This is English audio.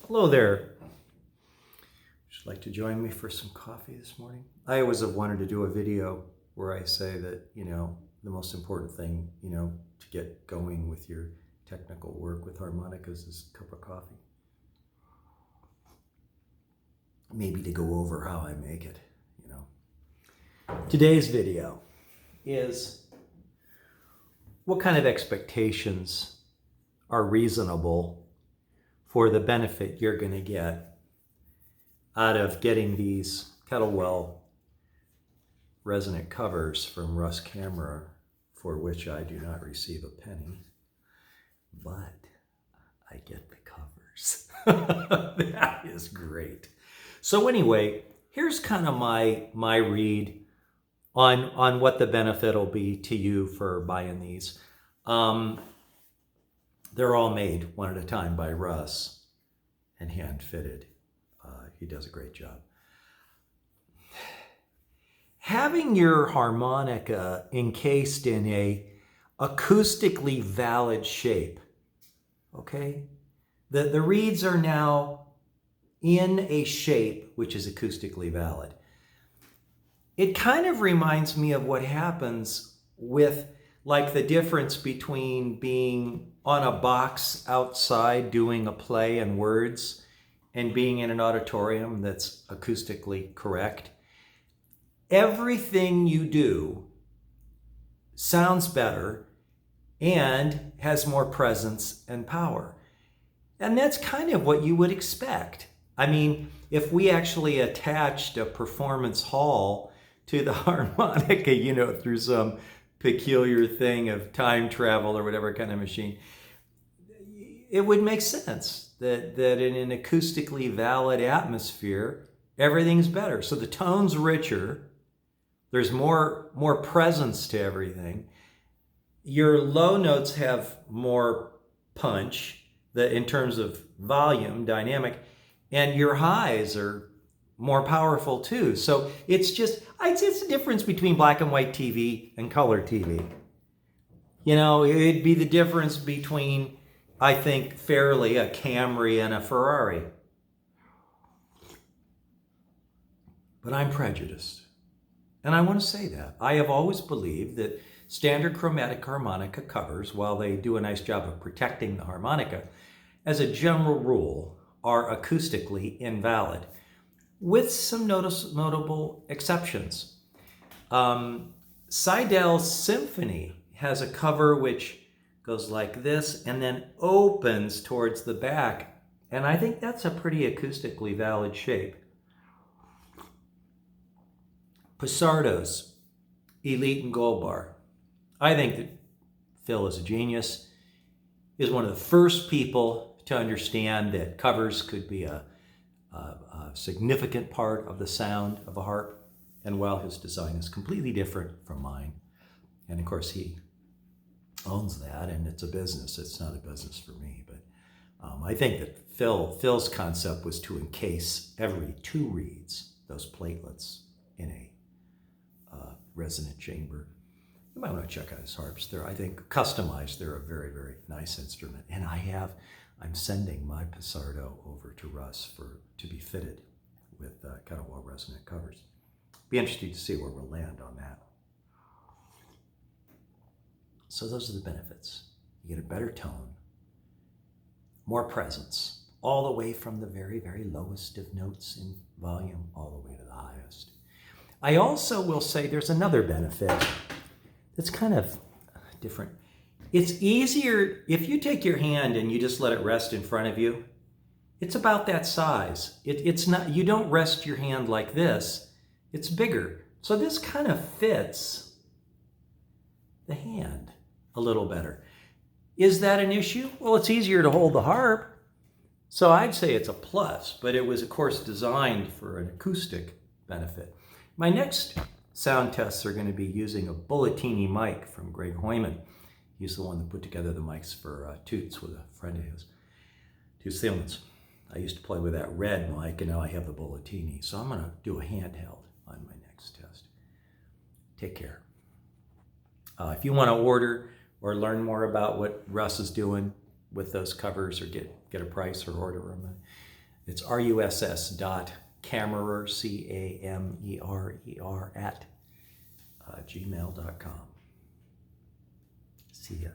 Hello there. Would you like to join me for some coffee this morning? I always have wanted to do a video where I say that, the most important thing, to get going with your technical work with harmonicas is a cup of coffee. Maybe to go over how I make it, Today's video is what kind of expectations are reasonable for the benefit you're going to get out of getting these Kettlewell resonant covers from Russ Camera, for which I do not receive a penny, but I get the covers. That is great. So anyway, here's kind of my read on what the benefit will be to you for buying these. They're all made one at a time by Russ and hand fitted. He does a great job. Having your harmonica encased in a acoustically valid shape, okay? The reeds are now in a shape which is acoustically valid. It kind of reminds me of what happens with like the difference between being on a box outside doing a play and words and being in an auditorium that's acoustically correct. Everything you do sounds better and has more presence and power. And that's kind of what you would expect. I mean, if we actually attached a performance hall to the harmonica, through some peculiar thing of time travel or whatever kind of machine, it would make sense that in an acoustically valid atmosphere, everything's better. So the tone's richer, there's more presence to everything. Your low notes have more punch in terms of volume, dynamic, and your highs are more powerful too. So it's the difference between black and white TV and color TV. It'd be the difference between, I think, fairly a Camry and a Ferrari. But I'm prejudiced. And I want to say that. I have always believed that standard chromatic harmonica covers, while they do a nice job of protecting the harmonica, as a general rule, are acoustically invalid, with some notable exceptions. Seidel's Symphony has a cover which goes like this and then opens towards the back, and I think that's a pretty acoustically valid shape. Pissardo's Elite and Gold Bar. I think that Phil is a genius, is one of the first people to understand that covers could be a significant part of the sound of a harp, and while his design is completely different from mine, and of course he owns that, and it's a business. It's not a business for me, but I think that Phil's concept was to encase every two reeds, those platelets, in a resonant chamber. You might want to check out his harps. They're, I think, customized. They're a very, very nice instrument, and I'm sending my Pissardo over to Russ to be fitted with Kettlewell resonant covers. Be interesting to see where we'll land on that. So those are the benefits. You get a better tone, more presence, all the way from the very, very lowest of notes in volume all the way to the highest. I also will say there's another benefit that's kind of different. It's easier if you take your hand and you just let it rest in front of you. It's about that size. It's not, you don't rest your hand like this. It's bigger. So this kind of fits the hand a little better. Is that an issue? Well, it's easier to hold the harp. So I'd say it's a plus, but it was, of course, designed for an acoustic benefit. My next sound tests are going to be using a Bulletini mic from Greg Hoyman. He's the one that put together the mics for Toots with a friend of his, Toots Thielmans. I used to play with that red mic, and now I have the Bulletini. So I'm going to do a handheld on my next test. Take care. If you want to order or learn more about what Russ is doing with those covers, or get a price or order them, It's russ.camerer, CAMERER, at gmail.com. See ya.